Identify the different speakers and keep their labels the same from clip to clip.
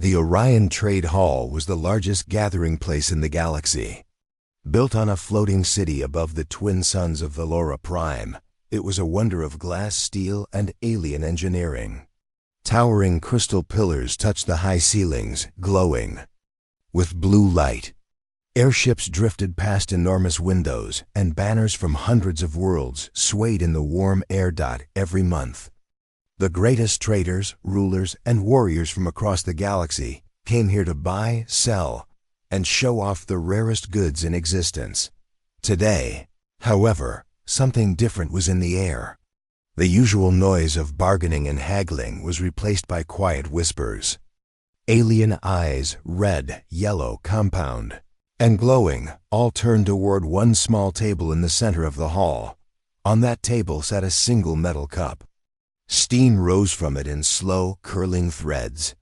Speaker 1: The Orion Trade Hall was the largest gathering place in the galaxy. Built on a floating city above the twin suns of Valora Prime, it was a wonder of glass, steel, and alien engineering. Towering crystal pillars touched the high ceilings, glowing with blue light. Airships drifted past enormous windows, and banners from hundreds of worlds swayed in the warm air. Every month, the greatest traders, rulers, and warriors from across the galaxy came here to buy, sell, and show off the rarest goods in existence. Today, however, something different was in the air. The usual noise of bargaining and haggling was replaced by quiet whispers. Alien eyes, red, yellow, compound, and glowing, all turned toward one small table in the center of the hall. On that table sat a single metal cup. Steam rose from it in slow, curling threads.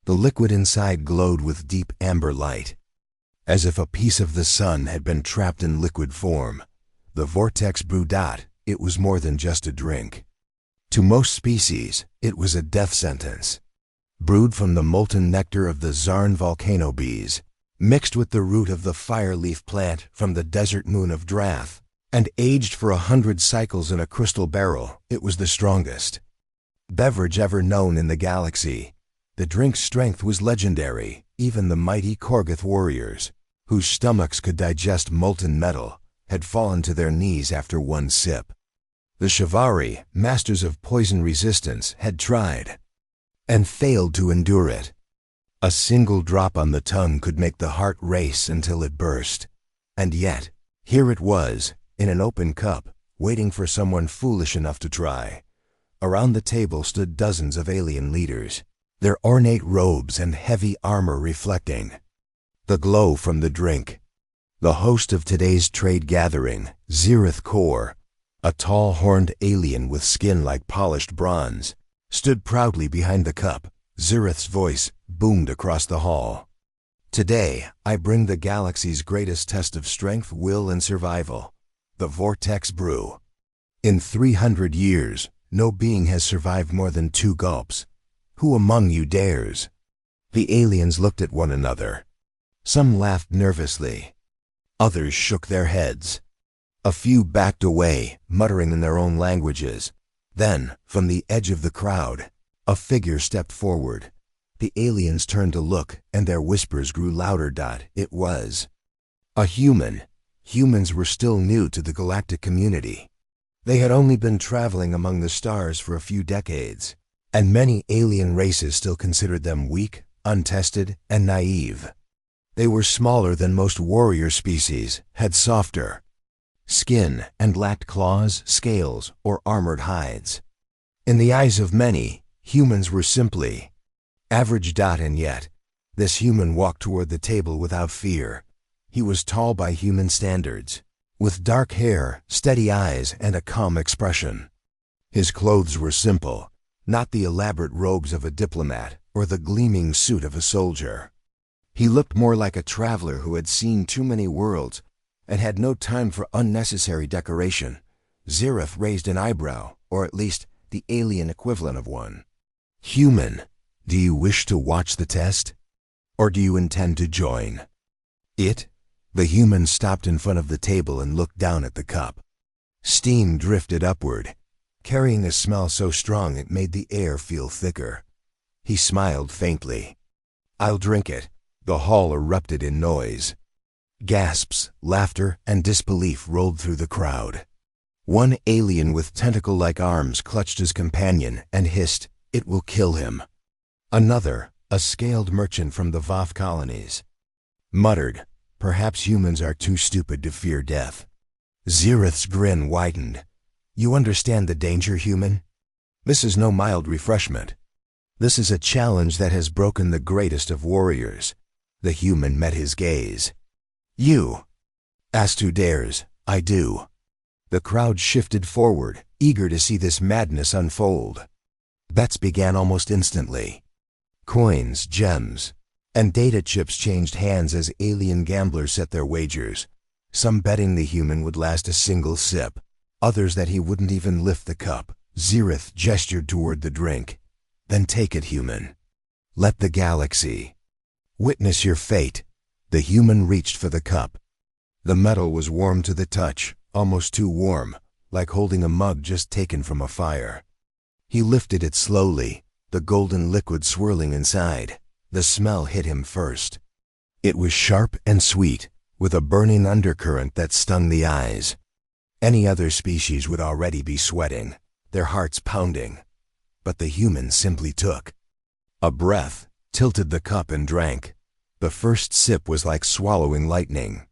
Speaker 1: The liquid inside glowed with deep amber light, as if a piece of the sun had been trapped in liquid form. The Vortex Brew. It was more than just a drink. To most species, it was a death sentence. Brewed from the molten nectar of the Zarn volcano bees, mixed with the root of the fireleaf plant from the desert moon of Drath, and aged for 100 cycles in a crystal barrel, it was the strongest beverage ever known in the galaxy. The drink's strength was legendary. Even the mighty Korgoth warriors, whose stomachs could digest molten metal, had fallen to their knees after one sip. The Shivari, masters of poison resistance, had tried and failed to endure it. A single drop on the tongue could make the heart race until it burst. And yet, here it was, in an open cup, waiting for someone foolish enough to try. Around the table stood dozens of alien leaders, their ornate robes and heavy armor reflecting the glow from the drink. The host of today's trade gathering, Zirith Kor, a tall horned alien with skin like polished bronze, stood proudly behind the cup. Zirith's voice boomed across the hall. Today, I bring the galaxy's greatest test of strength, will, and survival, the Vortex Brew. In 300 years, no being has survived more than 2 gulps. Who among you dares? The aliens looked at one another. Some laughed nervously. Others shook their heads. A few backed away, muttering in their own languages. Then, from the edge of the crowd, a figure stepped forward. The aliens turned to look, and their whispers grew louder. It was a human. Humans were still new to the galactic community. They had only been traveling among the stars for a few decades, and many alien races still considered them weak, untested, and naive. They were smaller than most warrior species, had softer skin, and lacked claws, scales, or armored hides. In the eyes of many, humans were simply average. And yet, this human walked toward the table without fear. He was tall by human standards, with dark hair, steady eyes, and a calm expression. His clothes were simple, not the elaborate robes of a diplomat or the gleaming suit of a soldier. He looked more like a traveler who had seen too many worlds and had no time for unnecessary decoration. Zirith raised an eyebrow, or at least the alien equivalent of one. Human, do you wish to watch the test? Or do you intend to join it? The human stopped in front of the table and looked down at the cup. Steam drifted upward, carrying a smell so strong it made the air feel thicker. He smiled faintly. I'll drink it. The hall erupted in noise. Gasps, laughter, and disbelief rolled through the crowd. One alien with tentacle-like arms clutched his companion and hissed, "It will kill him." Another, a scaled merchant from the Voth colonies, muttered, "Perhaps humans are too stupid to fear death." Zirith's grin widened. "You understand the danger, human? This is no mild refreshment. This is a challenge that has broken the greatest of warriors." The human met his gaze. "You asked who dares. I do." The crowd shifted forward, eager to see this madness unfold. Bets began almost instantly. Coins, gems, and data chips changed hands as alien gamblers set their wagers, some betting the human would last a single sip, others that he wouldn't even lift the cup. Zirith gestured toward the drink. "Then take it, human." Let the galaxy witness your fate. The human reached for the cup. The metal was warm to the touch, almost too warm, like holding a mug just taken from a fire. He lifted it slowly, the golden liquid swirling inside. The smell hit him first. It was sharp and sweet, with a burning undercurrent that stung the eyes. Any other species would already be sweating, their hearts pounding. But the human simply took a breath, tilted the cup and drank. The first sip was like swallowing lightning.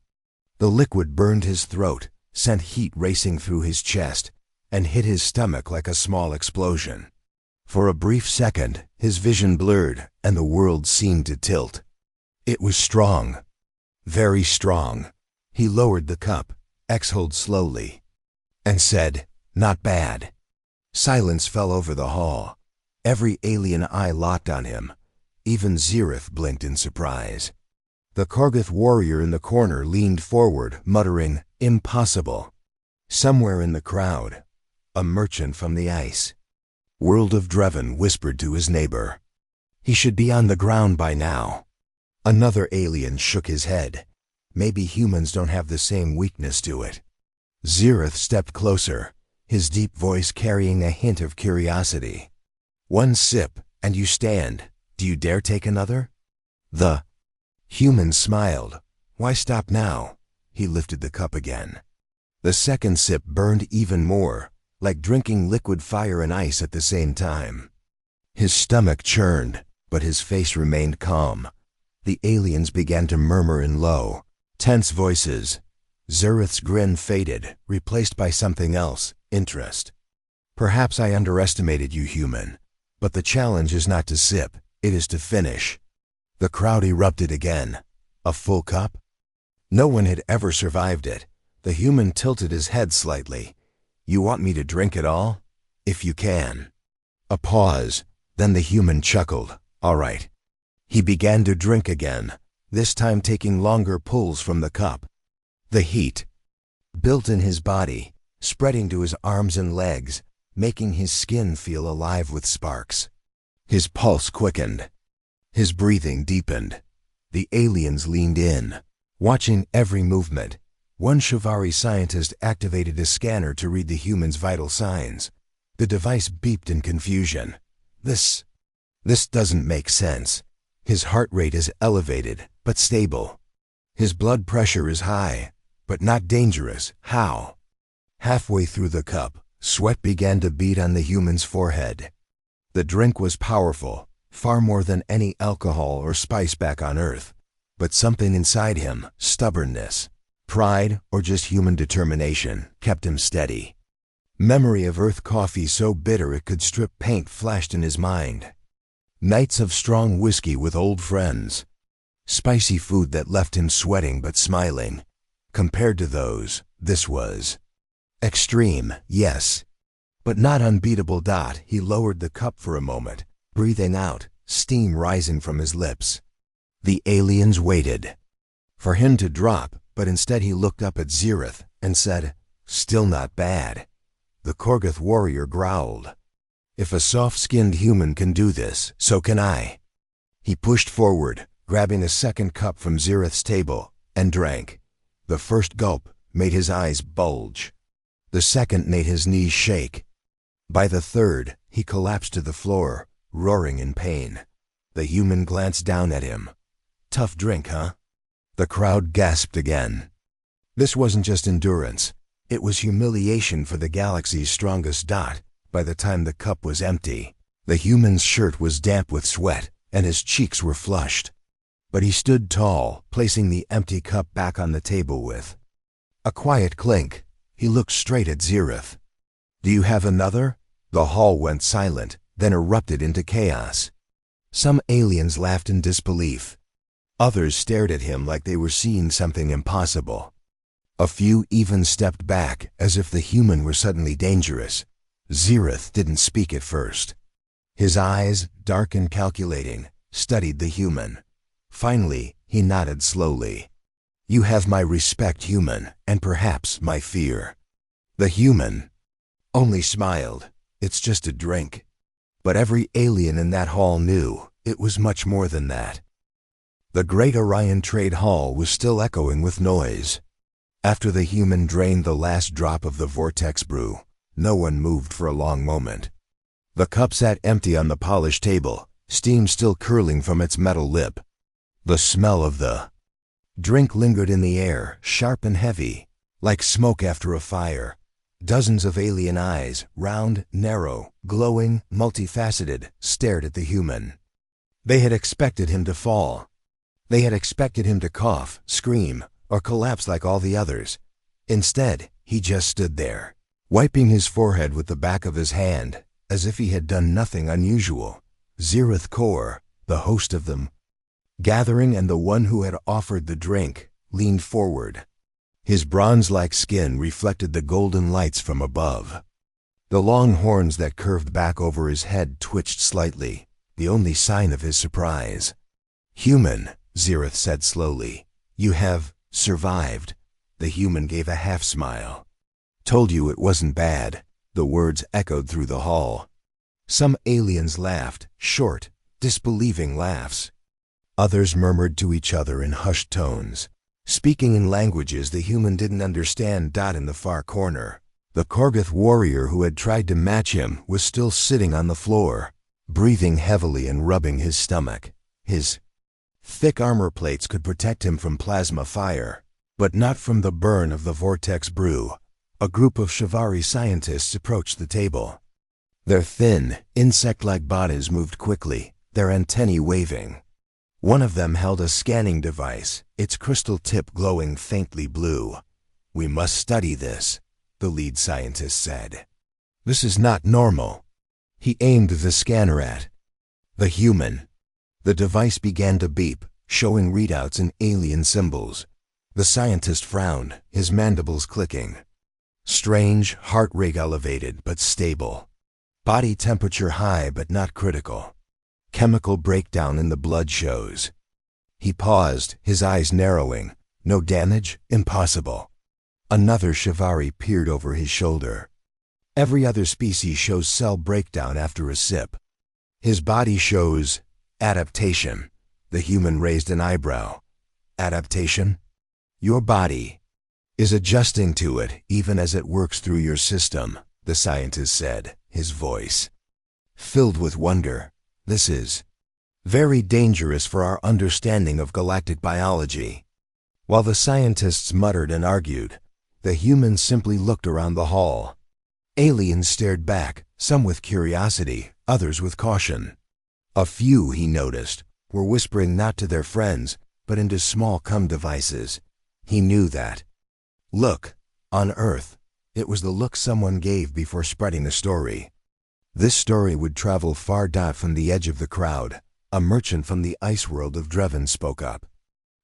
Speaker 1: The liquid burned his throat, sent heat racing through his chest, and hit his stomach like a small explosion. For a brief second, his vision blurred, and the world seemed to tilt. It was strong. Very strong. He lowered the cup, exhaled slowly, and said, "Not bad." Silence fell over the hall. Every alien eye locked on him. Even Zereth blinked in surprise. The Korgoth warrior in the corner leaned forward, muttering, "Impossible." Somewhere in the crowd, a merchant from the ice world of Dreven whispered to his neighbor, "He should be on the ground by now." Another alien shook his head. Maybe humans don't have the same weakness to it. Zereth stepped closer, his deep voice carrying a hint of curiosity. "One sip, and you stand. Do you dare take another?" The human smiled. "Why stop now?" He lifted the cup again. The second sip burned even more, like drinking liquid fire and ice at the same time. His stomach churned, but his face remained calm. The aliens began to murmur in low, tense voices. Zereth's grin faded, replaced by something else, interest. "Perhaps I underestimated you, human. But the challenge is not to sip, it is to finish." The crowd erupted again. A full cup? No one had ever survived it. The human tilted his head slightly. "You want me to drink it all? If you can." A pause. Then the human chuckled. "All right." He began to drink again, this time taking longer pulls from the cup. The heat built in his body, spreading to his arms and legs, making his skin feel alive with sparks. His pulse quickened. His breathing deepened. The aliens leaned in, watching every movement. One Shivari scientist activated a scanner to read the human's vital signs. The device beeped in confusion. This doesn't make sense. His heart rate is elevated, but stable. His blood pressure is high, but not dangerous. How? Halfway through the cup, sweat began to bead on the human's forehead. The drink was powerful, far more than any alcohol or spice back on Earth. But something inside him, stubbornness, pride, or just human determination, kept him steady. Memory of Earth coffee so bitter it could strip paint flashed in his mind. Nights of strong whiskey with old friends. Spicy food that left him sweating but smiling. Compared to those, this was extreme, yes, but not unbeatable. He lowered the cup for a moment, breathing out, steam rising from his lips. The aliens waited for him to drop, but instead he looked up at Zereth and said, "Still not bad." The Korgoth warrior growled, "If a soft-skinned human can do this, so can I." He pushed forward, grabbing a second cup from Zereth's table, and drank. The first gulp made his eyes bulge. The second made his knees shake. By the third, he collapsed to the floor, roaring in pain. The human glanced down at him. "Tough drink, huh?" The crowd gasped again. This wasn't just endurance. It was humiliation for the galaxy's strongest. By the time the cup was empty, the human's shirt was damp with sweat, and his cheeks were flushed. But he stood tall, placing the empty cup back on the table with a quiet clink. He looked straight at Zereth. "Do you have another?" The hall went silent, then erupted into chaos. Some aliens laughed in disbelief. Others stared at him like they were seeing something impossible. A few even stepped back, as if the human were suddenly dangerous. Zereth didn't speak at first. His eyes, dark and calculating, studied the human. Finally, he nodded slowly. "You have my respect, human, and perhaps my fear." The human only smiled. "It's just a drink." But every alien in that hall knew it was much more than that. The great Orion Trade Hall was still echoing with noise. After the human drained the last drop of the vortex brew, no one moved for a long moment. The cup sat empty on the polished table, steam still curling from its metal lip. The smell of the drink lingered in the air, sharp and heavy, like smoke after a fire. Dozens of alien eyes, round, narrow, glowing, multifaceted, stared at the human. They had expected him to fall. They had expected him to cough, scream, or collapse like all the others. Instead, he just stood there, wiping his forehead with the back of his hand, as if he had done nothing unusual. Zereth Kor, the host of them, gathering and the one who had offered the drink, leaned forward. His bronze-like skin reflected the golden lights from above. The long horns that curved back over his head twitched slightly, the only sign of his surprise. "Human," Zereth said slowly, "you have survived." The human gave a half-smile. "Told you it wasn't bad." The words echoed through the hall. Some aliens laughed, short, disbelieving laughs. Others murmured to each other in hushed tones, speaking in languages the human didn't understand. In the far corner, the Korgoth warrior who had tried to match him was still sitting on the floor, breathing heavily and rubbing his stomach. His thick armor plates could protect him from plasma fire, but not from the burn of the vortex brew. A group of HFY scientists approached the table. Their thin, insect-like bodies moved quickly, their antennae waving. One of them held a scanning device, its crystal tip glowing faintly blue. "We must study this," the lead scientist said. "This is not normal." He aimed the scanner at the human. The device began to beep, showing readouts in alien symbols. The scientist frowned, his mandibles clicking. Strange, heart rate elevated but stable. Body temperature high but not critical. Chemical breakdown in the blood shows. He paused, his eyes narrowing. No damage? Impossible. Another HFY peered over his shoulder. Every other species shows cell breakdown after a sip. His body shows adaptation. The human raised an eyebrow. Adaptation? Your body is adjusting to it even as it works through your system, the scientist said, his voice filled with wonder. "This is very dangerous for our understanding of galactic biology." While the scientists muttered and argued, the humans simply looked around the hall. Aliens stared back, some with curiosity, others with caution. A few, he noticed, were whispering not to their friends, but into small devices. He knew that look on Earth. It was the look someone gave before spreading the story. This story would travel far. From the edge of the crowd, a merchant from the ice world of Dreven spoke up.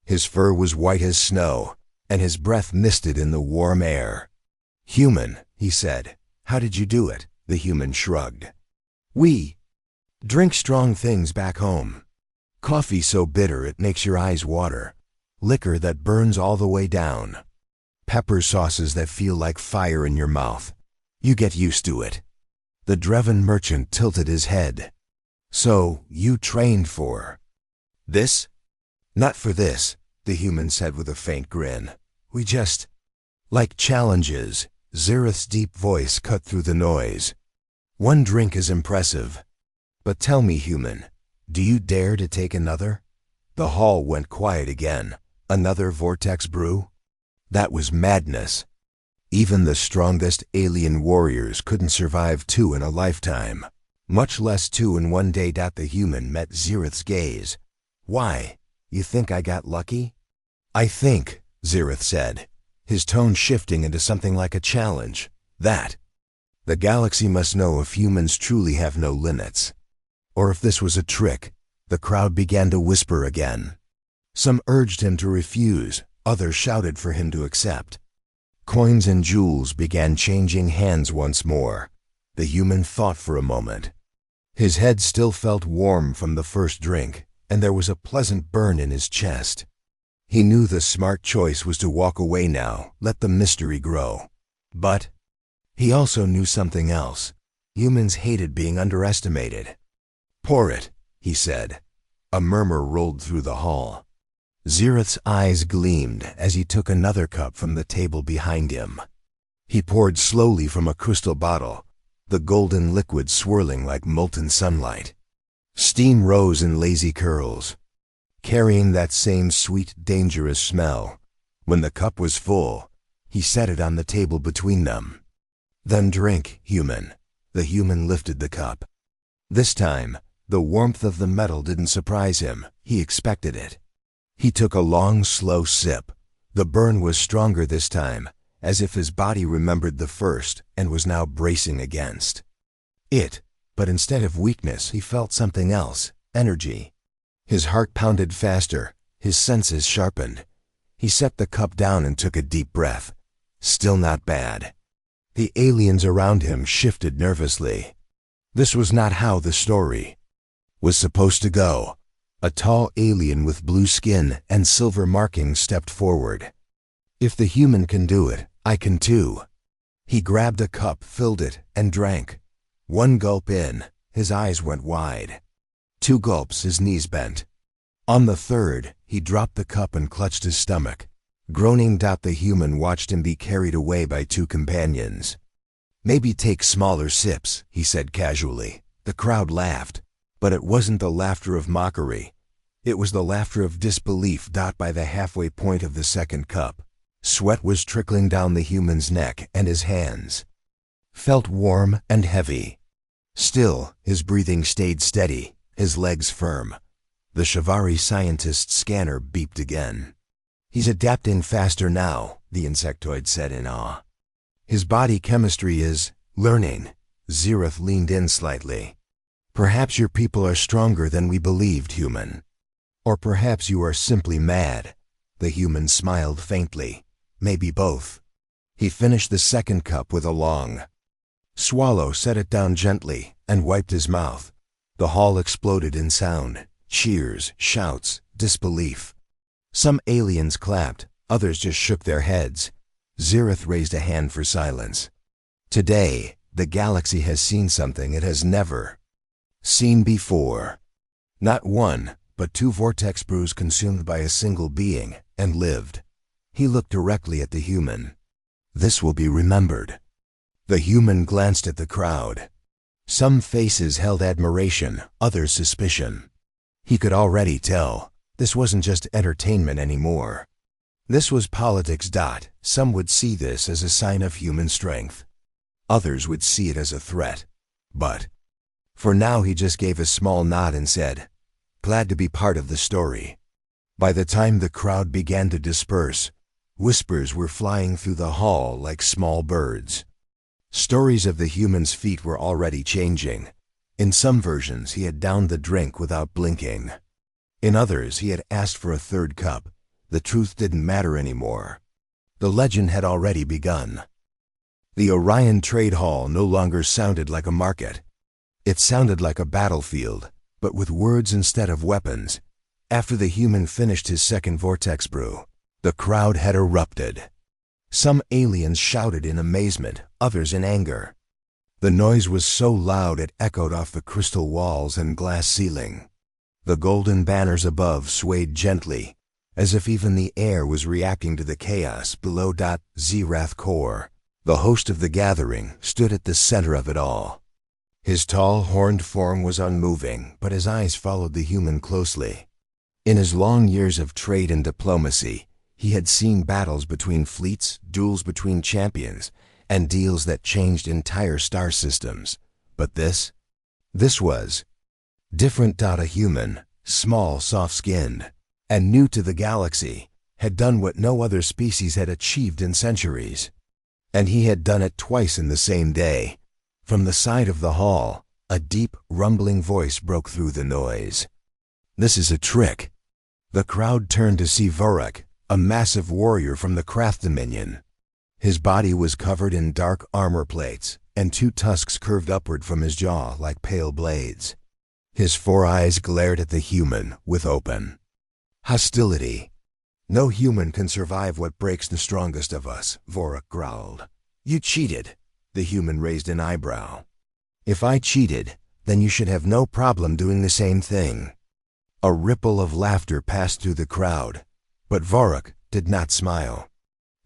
Speaker 1: His fur was white as snow, and his breath misted in the warm air. "Human," he said, "how did you do it?" The human shrugged. "We drink strong things back home. Coffee so bitter it makes your eyes water. Liquor that burns all the way down. Pepper sauces that feel like fire in your mouth. You get used to it." The Dreven merchant tilted his head. "So, you trained for this?" "Not for this," the human said with a faint grin. "We just like challenges." Zereth's deep voice cut through the noise. "One drink is impressive. But tell me, human, do you dare to take another?" The hall went quiet again. Another vortex brew? That was madness. Even the strongest alien warriors couldn't survive 2 in a lifetime, much less 2 in one day. The human met Zereth's gaze. "Why? You think I got lucky?" "I think," Zereth said, his tone shifting into something like a challenge, "that the galaxy must know if humans truly have no limits. Or if this was a trick." The crowd began to whisper again. Some urged him to refuse, others shouted for him to accept. Coins and jewels began changing hands once more. The human thought for a moment. His head still felt warm from the first drink, and there was a pleasant burn in his chest. He knew the smart choice was to walk away now, let the mystery grow. But he also knew something else. Humans hated being underestimated. "Pour it," he said, A murmur rolled through the hall. Xerath's eyes gleamed as he took another cup from the table behind him. He poured slowly from a crystal bottle, the golden liquid swirling like molten sunlight. Steam rose in lazy curls, carrying that same sweet, dangerous smell. When the cup was full, he set it on the table between them. "Then drink, human." The human lifted the cup. This time, the warmth of the metal didn't surprise him. He expected it. He took a long, slow sip. The burn was stronger this time, as if his body remembered the first and was now bracing against it. But instead of weakness, he felt something else, energy. His heart pounded faster, his senses sharpened. He set the cup down and took a deep breath. Still not bad. The aliens around him shifted nervously. This was not how the story was supposed to go. A tall alien with blue skin and silver markings stepped forward. "If the human can do it, I can too." He grabbed a cup, filled it, and drank. One gulp in, his eyes went wide. 2 gulps, his knees bent. On the third, he dropped the cup and clutched his stomach. Groaning, the human watched him be carried away by 2 companions. "Maybe take smaller sips," he said casually. The crowd laughed, but it wasn't the laughter of mockery. It was the laughter of disbelief. By the halfway point of the second cup, sweat was trickling down the human's neck, and his hands felt warm and heavy. Still, his breathing stayed steady, his legs firm. The HFY scientist's scanner beeped again. "He's adapting faster now," the insectoid said in awe. "His body chemistry is learning." Xerath leaned in slightly. "Perhaps your people are stronger than we believed, human. Or perhaps you are simply mad." The human smiled faintly. "Maybe both." He finished the second cup with a long swallow, set it down gently, and wiped his mouth. The hall exploded in sound. Cheers, shouts, disbelief. Some aliens clapped, others just shook their heads. Xerath raised a hand for silence. "Today, the galaxy has seen something it has never seen before. Not 1, but 2 vortex brews consumed by a single being, and lived." He looked directly at the human. "This will be remembered." The human glanced at the crowd. Some faces held admiration, others suspicion. He could already tell this wasn't just entertainment anymore. This was politics. Some would see this as a sign of human strength. Others would see it as a threat. But for now, he just gave a small nod and said, "Glad to be part of the story." By the time the crowd began to disperse, whispers were flying through the hall like small birds. Stories of the human's feat were already changing. In some versions, he had downed the drink without blinking. In others, he had asked for a third cup. The truth didn't matter anymore. The legend had already begun. The Orion Trade Hall no longer sounded like a market. It sounded like a battlefield, but with words instead of weapons. After the human finished his second vortex brew, the crowd had erupted. Some aliens shouted in amazement, others in anger. The noise was so loud it echoed off the crystal walls and glass ceiling. The golden banners above swayed gently, as if even the air was reacting to the chaos below. Xerath Core, the host of the gathering, stood at the center of it all. His tall, horned form was unmoving, but his eyes followed the human closely. In his long years of trade and diplomacy, he had seen battles between fleets, duels between champions, and deals that changed entire star systems. But this was different. A human, small, soft-skinned, and new to the galaxy, had done what no other species had achieved in centuries. And he had done it twice in the same day. From the side of the hall, a deep, rumbling voice broke through the noise. "This is a trick." The crowd turned to see Vorak, a massive warrior from the Krath Dominion. His body was covered in dark armor plates, and 2 tusks curved upward from his jaw like pale blades. His 4 eyes glared at the human with open hostility. "No human can survive what breaks the strongest of us," Vorak growled. "You cheated." The human raised an eyebrow. "If I cheated, then you should have no problem doing the same thing." A ripple of laughter passed through the crowd, but Vorik did not smile.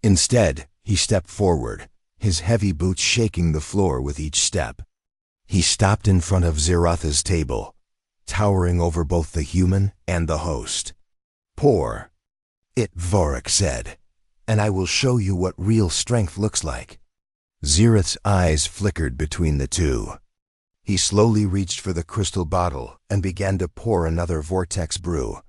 Speaker 1: Instead, he stepped forward, his heavy boots shaking the floor with each step. He stopped in front of Ziratha's table, towering over both the human and the host. "Pour it," Vorik said, "and I will show you what real strength looks like." Zirath's eyes flickered between the two. He slowly reached for the crystal bottle and began to pour another vortex brew.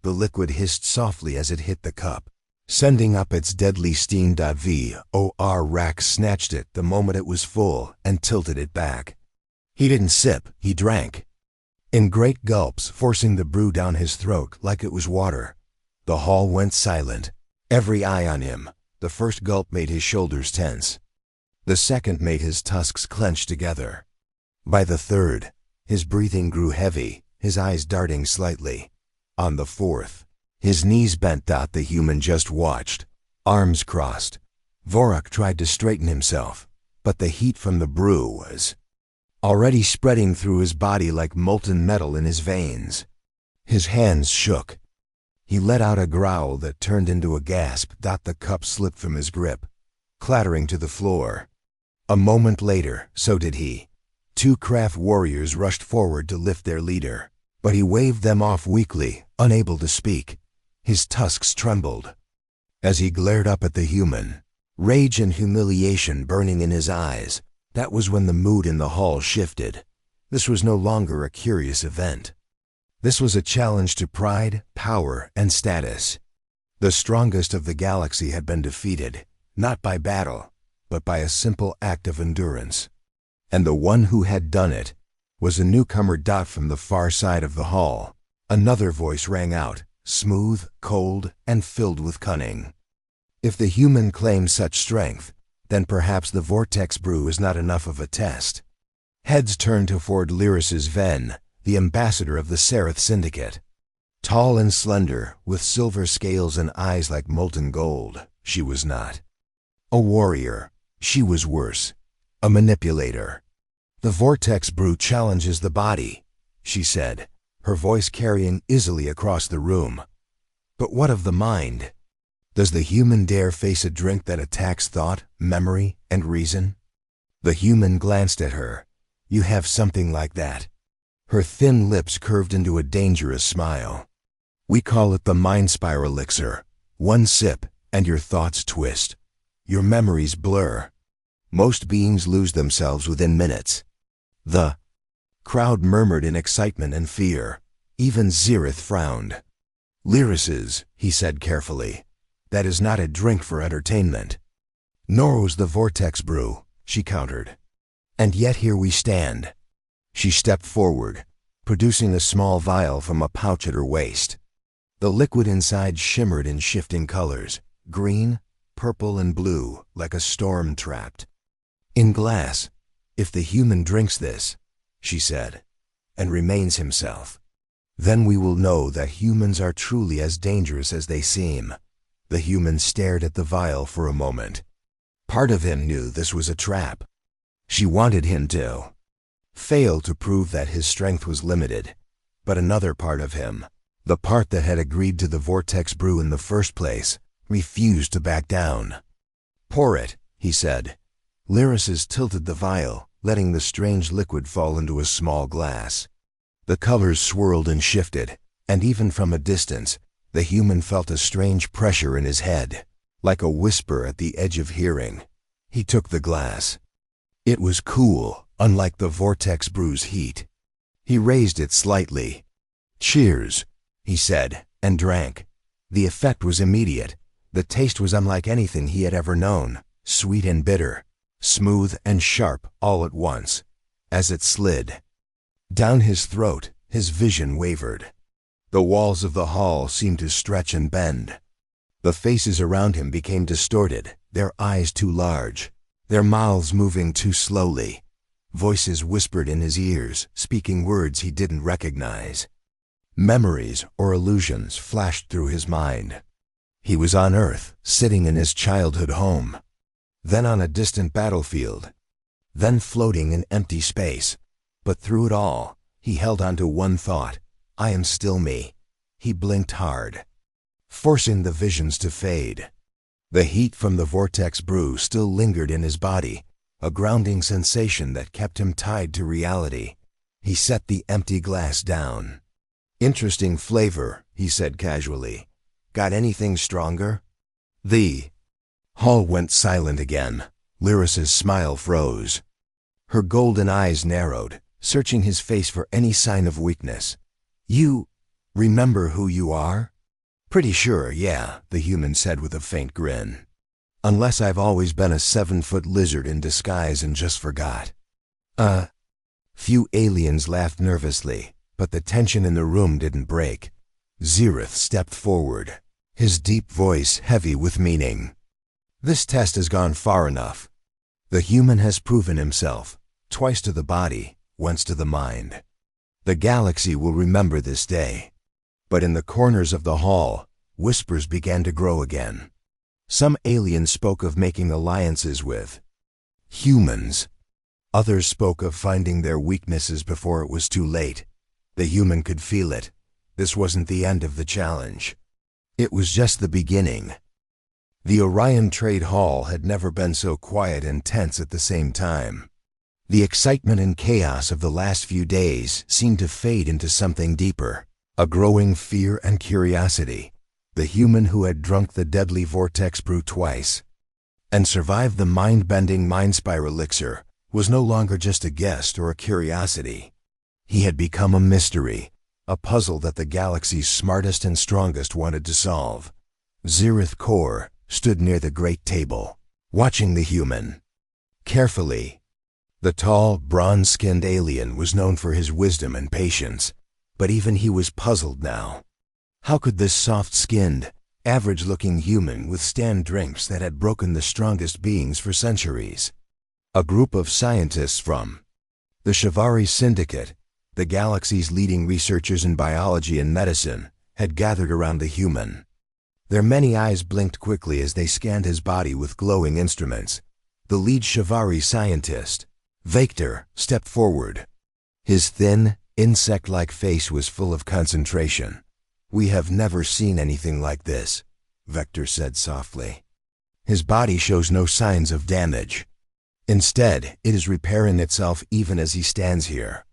Speaker 1: The liquid hissed softly as it hit the cup, sending up its deadly steam. Vor Rack snatched it the moment it was full and tilted it back. He didn't sip, he drank. In great gulps, forcing the brew down his throat like it was water. The hall went silent, every eye on him. The first gulp made his shoulders tense. The second made his tusks clench together. By the third, his breathing grew heavy, his eyes darting slightly. On the fourth, his knees bent. The human just watched, arms crossed. Vorik tried to straighten himself, but the heat from the brew was already spreading through his body like molten metal in his veins. His hands shook. He let out a growl that turned into a gasp. The cup slipped from his grip, clattering to the floor. A moment later, so did he. Two craft warriors rushed forward to lift their leader, but he waved them off weakly, unable to speak. His tusks trembled. As he glared up at the human, rage and humiliation burning in his eyes, that was when the mood in the hall shifted. This was no longer a curious event. This was a challenge to pride, power, and status. The strongest of the galaxy had been defeated, not by battle, but by a simple act of endurance. And the one who had done it was a newcomer. From the far side of the hall, another voice rang out, smooth, cold, and filled with cunning. If the human claims such strength, then perhaps the vortex brew is not enough of a test. Heads turned toward Lyris's Ven, the ambassador of the Seraph Syndicate. Tall and slender, with silver scales and eyes like molten gold, she was not a warrior. She was worse, a manipulator. "The vortex brew challenges the body," she said, her voice carrying easily across the room. "But what of the mind? Does the human dare face a drink that attacks thought, memory, and reason?" The human glanced at her. "You have something like that." Her thin lips curved into a dangerous smile. "We call it the mind spiral elixir. One sip, and your thoughts twist. Your memories blur. Most beings lose themselves within minutes." The crowd murmured in excitement and fear. Even Zirath frowned. "Lyris's," he said carefully. "That is not a drink for entertainment." "Nor was the vortex brew," she countered. "And yet here we stand." She stepped forward, producing a small vial from a pouch at her waist. The liquid inside shimmered in shifting colors, green, purple, and blue, like a storm trapped. "In glass, if the human drinks this," she said, "and remains himself, then we will know that humans are truly as dangerous as they seem." The human stared at the vial for a moment. Part of him knew this was a trap. She wanted him to fail to prove that his strength was limited. But another part of him, the part that had agreed to the vortex brew in the first place, refused to back down. "Pour it," he said. Lyris tilted the vial, letting the strange liquid fall into a small glass. The colors swirled and shifted, and even from a distance, the human felt a strange pressure in his head, like a whisper at the edge of hearing. He took the glass. It was cool, unlike the vortex brew's heat. He raised it slightly. "Cheers," he said, and drank. The effect was immediate. The taste was unlike anything he had ever known, sweet and bitter, smooth and sharp all at once. As it slid down his throat, his vision wavered. The walls of the hall seemed to stretch and bend. The faces around him became distorted, their eyes too large, their mouths moving too slowly. Voices whispered in his ears, speaking words he didn't recognize. Memories or illusions flashed through his mind. He was on Earth, sitting in his childhood home, then on a distant battlefield, then floating in empty space. But through it all, he held on to one thought: I am still me, He blinked hard, forcing the visions to fade. The heat from the vortex brew still lingered in his body, a grounding sensation that kept him tied to reality. He set the empty glass down. "Interesting flavor," he said casually. "Got anything stronger?" The hall went silent again. Lyris's smile froze. Her golden eyes narrowed, searching his face for any sign of weakness. "You remember who you are?" "Pretty sure, yeah," the human said with a faint grin. "Unless I've always been a 7-foot lizard in disguise and just forgot." Few aliens laughed nervously, but the tension in the room didn't break. Zereth stepped forward, his deep voice heavy with meaning. "This test has gone far enough. The human has proven himself, twice to the body, once to the mind. The galaxy will remember this day." But in the corners of the hall, whispers began to grow again. Some aliens spoke of making alliances with humans. Others spoke of finding their weaknesses before it was too late. The human could feel it. This wasn't the end of the challenge. It was just the beginning. The Orion Trade Hall had never been so quiet and tense at the same time. The excitement and chaos of the last few days seemed to fade into something deeper, a growing fear and curiosity. The human who had drunk the deadly vortex brew twice and survived the mind-bending mind spiral elixir was no longer just a guest or a curiosity. He had become a mystery, a puzzle that the galaxy's smartest and strongest wanted to solve. Zereth Kor stood near the great table, watching the human carefully. The tall, bronze-skinned alien was known for his wisdom and patience, but even he was puzzled now. How could this soft-skinned, average-looking human withstand drinks that had broken the strongest beings for centuries? A group of scientists from the Shivari Syndicate, the galaxy's leading researchers in biology and medicine, had gathered around the human. Their many eyes blinked quickly as they scanned his body with glowing instruments. The lead Shivari scientist, Vector, stepped forward. His thin, insect-like face was full of concentration. "We have never seen anything like this," Vector said softly. "His body shows no signs of damage. Instead, it is repairing itself even as he stands here."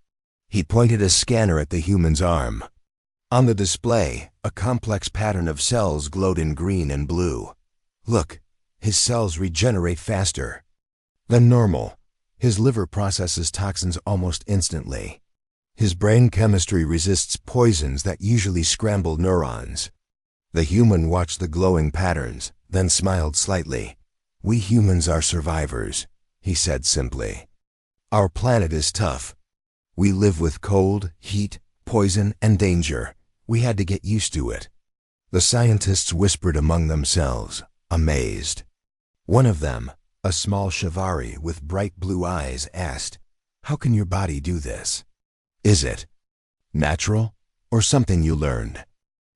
Speaker 1: He pointed a scanner at the human's arm. On the display, a complex pattern of cells glowed in green and blue. "Look, his cells regenerate faster than normal. His liver processes toxins almost instantly. His brain chemistry resists poisons that usually scramble neurons." The human watched the glowing patterns, then smiled slightly. "We humans are survivors," he said simply. "Our planet is tough. We live with cold, heat, poison, and danger. We had to get used to it." The scientists whispered among themselves, amazed. One of them, a small Shivari with bright blue eyes, asked, "How can your body do this? Is it natural or something you learned?"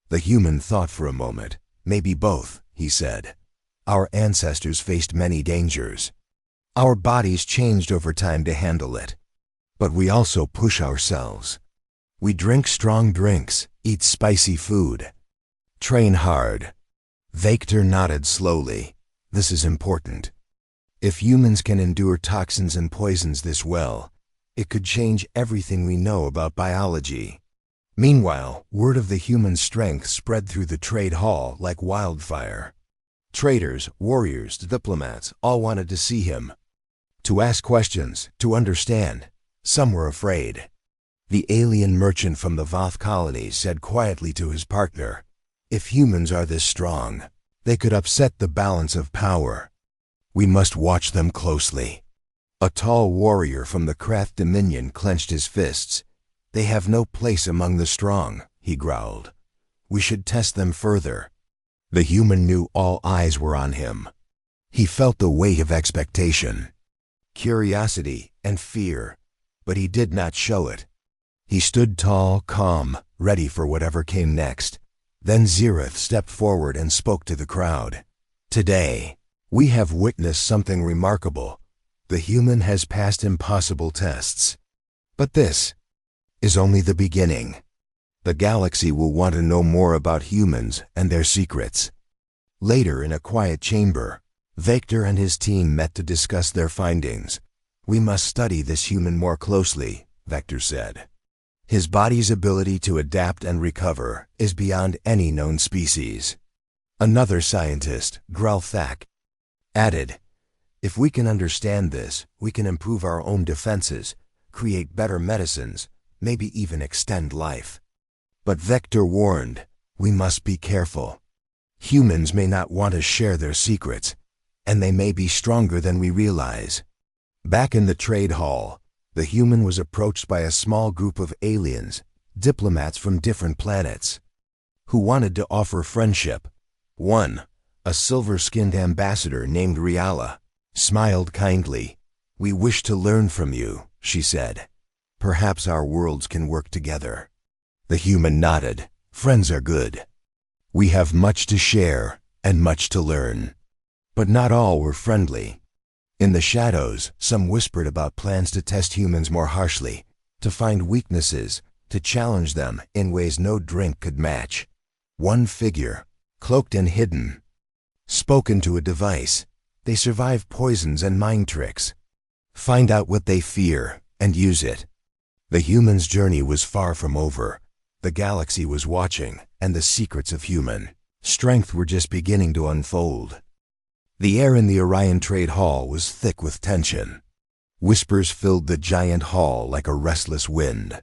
Speaker 1: The human thought for a moment. "Maybe both," he said. "Our ancestors faced many dangers. Our bodies changed over time to handle it. But we also push ourselves. We drink strong drinks, eat spicy food, train hard." Vector nodded slowly. "This is important. If humans can endure toxins and poisons this well, it could change everything we know about biology." Meanwhile, word of the human's strength spread through the trade hall like wildfire. Traders, warriors, diplomats all wanted to see him, to ask questions, to understand. Some were afraid. The alien merchant from the Voth colonies said quietly to his partner, "If humans are this strong, they could upset the balance of power. We must watch them closely." A tall warrior from the Krath Dominion clenched his fists. "They have no place among the strong," he growled. "We should test them further." The human knew all eyes were on him. He felt the weight of expectation, curiosity, and fear, but he did not show it. He stood tall, calm, ready for whatever came next. Then Zereth stepped forward and spoke to the crowd. "Today, we have witnessed something remarkable. The human has passed impossible tests. But this is only the beginning." The galaxy will want to know more about humans and their secrets. Later, in a quiet chamber, Vector and his team met to discuss their findings. "We must study this human more closely," Vector said. "His body's ability to adapt and recover is beyond any known species." Another scientist, Grelthak, added, "If we can understand this, we can improve our own defenses, create better medicines, maybe even extend life." But Vector warned, "We must be careful. Humans may not want to share their secrets, and they may be stronger than we realize." Back in the trade hall, the human was approached by a small group of aliens, diplomats from different planets, who wanted to offer friendship. One, a silver-skinned ambassador named Riala, smiled kindly. "We wish to learn from you," she said. "Perhaps our worlds can work together." The human nodded. "Friends are good. We have much to share and much to learn." But not all were friendly. In the shadows, some whispered about plans to test humans more harshly, to find weaknesses, to challenge them in ways no drink could match. One figure, cloaked and hidden, spoke into a device. "They survive poisons and mind tricks. Find out what they fear and use it." The human's journey was far from over. The galaxy was watching, and the secrets of human strength were just beginning to unfold. The air in the Orion Trade Hall was thick with tension. Whispers filled the giant hall like a restless wind.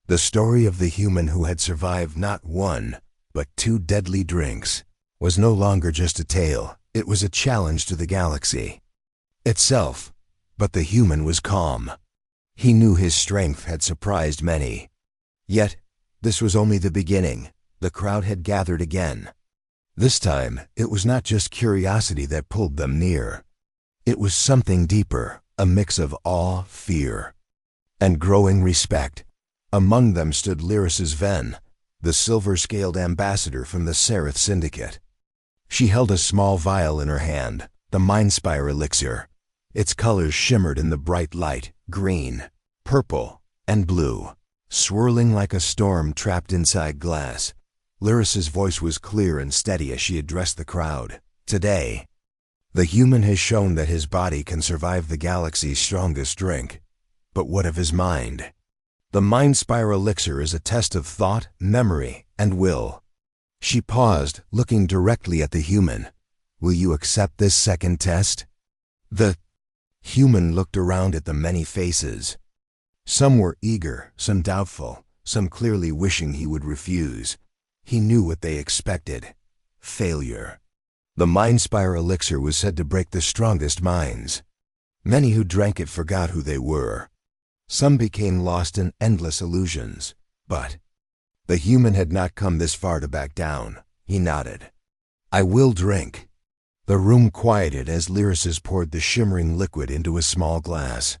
Speaker 1: The story of the human who had survived not one, but 2 deadly drinks was no longer just a tale. It was a challenge to the galaxy itself. But the human was calm. He knew his strength had surprised many. Yet, this was only the beginning. The crowd had gathered again. This time, it was not just curiosity that pulled them near. It was something deeper, a mix of awe, fear, and growing respect. Among them stood Lyris's Ven, the silver-scaled ambassador from the Seraph Syndicate. She held a small vial in her hand, the Mindspire elixir. Its colors shimmered in the bright light, green, purple, and blue, swirling like a storm trapped inside glass. Lyris's voice was clear and steady as she addressed the crowd. "Today, the human has shown that his body can survive the galaxy's strongest drink. But what of his mind? The Mindspire elixir is a test of thought, memory, and will." She paused, looking directly at the human. "Will you accept this second test?" The human looked around at the many faces. Some were eager, some doubtful, some clearly wishing he would refuse. He knew what they expected: failure. The Mindspire elixir was said to break the strongest minds. Many who drank it forgot who they were. Some became lost in endless illusions. But the human had not come this far to back down. He nodded. "I will drink." The room quieted as Lyris poured the shimmering liquid into a small glass.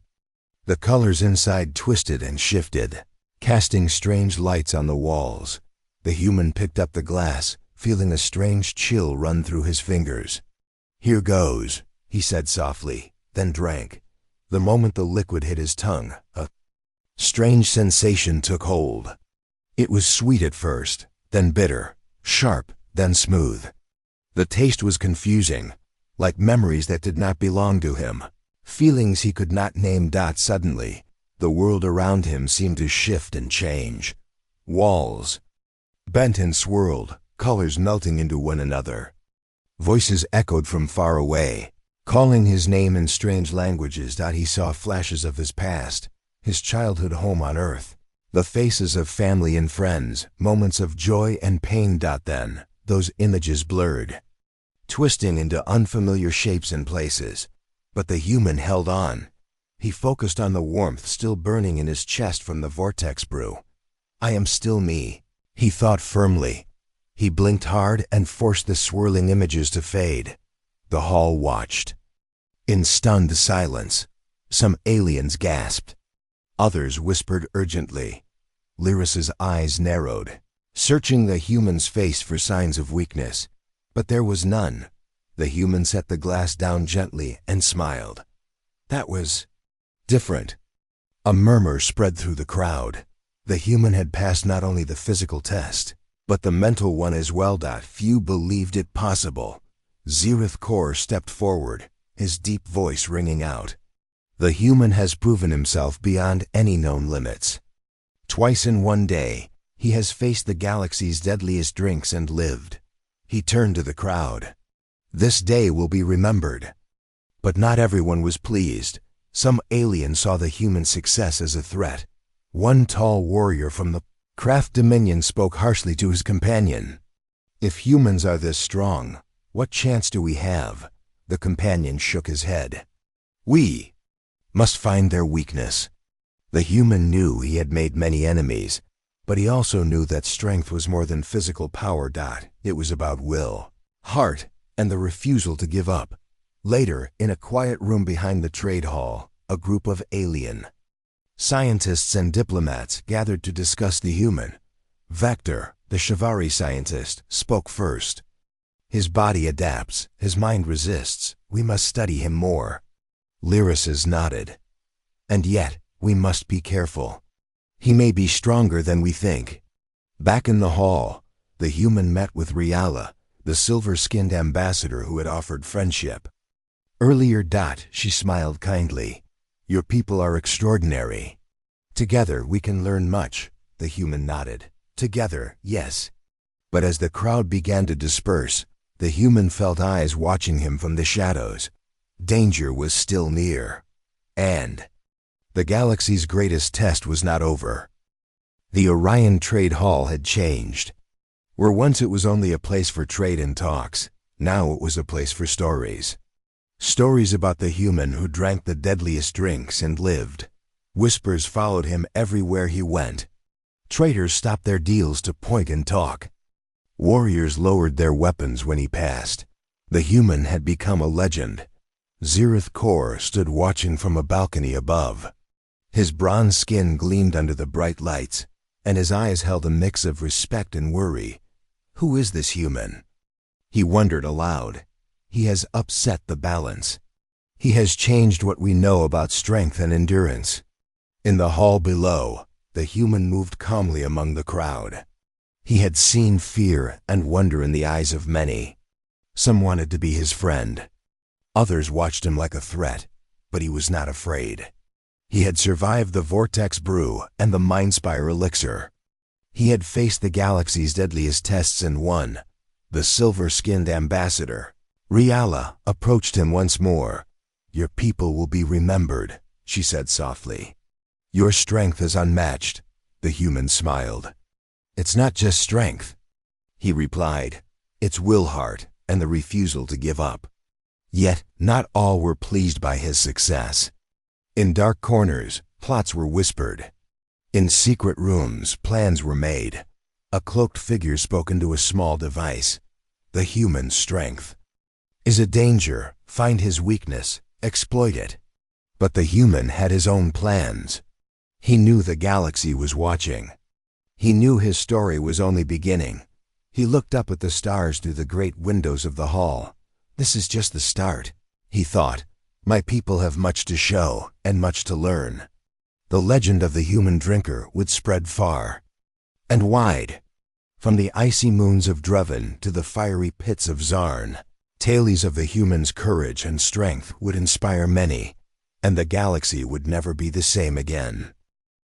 Speaker 1: The colors inside twisted and shifted, casting strange lights on the walls. The human picked up the glass, feeling a strange chill run through his fingers. "Here goes," he said softly, then drank. The moment the liquid hit his tongue, a strange sensation took hold. It was sweet at first, then bitter, sharp, then smooth. The taste was confusing, like memories that did not belong to him, feelings he could not name. Suddenly, the world around him seemed to shift and change. Walls bent and swirled, colors melting into one another. Voices echoed from far away, calling his name in strange languages. He saw flashes of his past, his childhood home on Earth, the faces of family and friends, moments of joy and pain. Then, those images blurred, twisting into unfamiliar shapes and places. But the human held on. He focused on the warmth still burning in his chest from the vortex brew. "I am still me," he thought firmly. He blinked hard and forced the swirling images to fade. The hall watched in stunned silence. Some aliens gasped. Others whispered urgently. Lyris's eyes narrowed, searching the human's face for signs of weakness. But there was none. The human set the glass down gently and smiled. "That was different." A murmur spread through the crowd. The human had passed not only the physical test, but the mental one as well. Few believed it possible. Zirith Kor stepped forward, his deep voice ringing out. The human has proven himself beyond any known limits. Twice in one day, he has faced the galaxy's deadliest drinks and lived. He turned to the crowd. This day will be remembered. But not everyone was pleased. Some aliens saw the human success as a threat. One tall warrior from the Craft Dominion spoke harshly to his companion. If humans are this strong, what chance do we have? The companion shook his head. We must find their weakness. The human knew he had made many enemies, but he also knew that strength was more than physical power. It was about will, heart, and the refusal to give up. Later, in a quiet room behind the trade hall, a group of alien scientists and diplomats gathered to discuss the human. Vector, the Shivari scientist, spoke first. His body adapts, his mind resists. We must study him more. Lyrasis nodded. And yet, we must be careful. He may be stronger than we think. Back in the hall, the human met with Riala, the silver-skinned ambassador who had offered friendship. Earlier. She smiled kindly. Your people are extraordinary. Together we can learn much. The human nodded. Together, yes. But as the crowd began to disperse, the human felt eyes watching him from the shadows. Danger was still near. And the galaxy's greatest test was not over. The Orion Trade Hall had changed. Where once it was only a place for trade and talks, now it was a place for stories. Stories about the human who drank the deadliest drinks and lived. Whispers followed him everywhere he went. Traders stopped their deals to point and talk. Warriors lowered their weapons when he passed. The human had become a legend. Zirith Kor stood watching from a balcony above. His bronze skin gleamed under the bright lights, and his eyes held a mix of respect and worry. Who is this human? He wondered aloud. He has upset the balance. He has changed what we know about strength and endurance. In the hall below, the human moved calmly among the crowd. He had seen fear and wonder in the eyes of many. Some wanted to be his friend. Others watched him like a threat, but he was not afraid. He had survived the Vortex Brew and the Mindspire Elixir. He had faced the galaxy's deadliest tests and won. The silver-skinned ambassador, Riala, approached him once more. Your people will be remembered, she said softly. Your strength is unmatched. The human smiled. It's not just strength, he replied. It's will, heart, and the refusal to give up. Yet, not all were pleased by his success. In dark corners, plots were whispered. In secret rooms, plans were made. A cloaked figure spoke into a small device. The human's strength is a danger. Find his weakness, exploit it. But the human had his own plans. He knew the galaxy was watching. He knew his story was only beginning. He looked up at the stars through the great windows of the hall. This is just the start, he thought. My people have much to show and much to learn. The legend of the human drinker would spread far and wide. From the icy moons of Druven to the fiery pits of Zarn, tales of the human's courage and strength would inspire many, and the galaxy would never be the same again.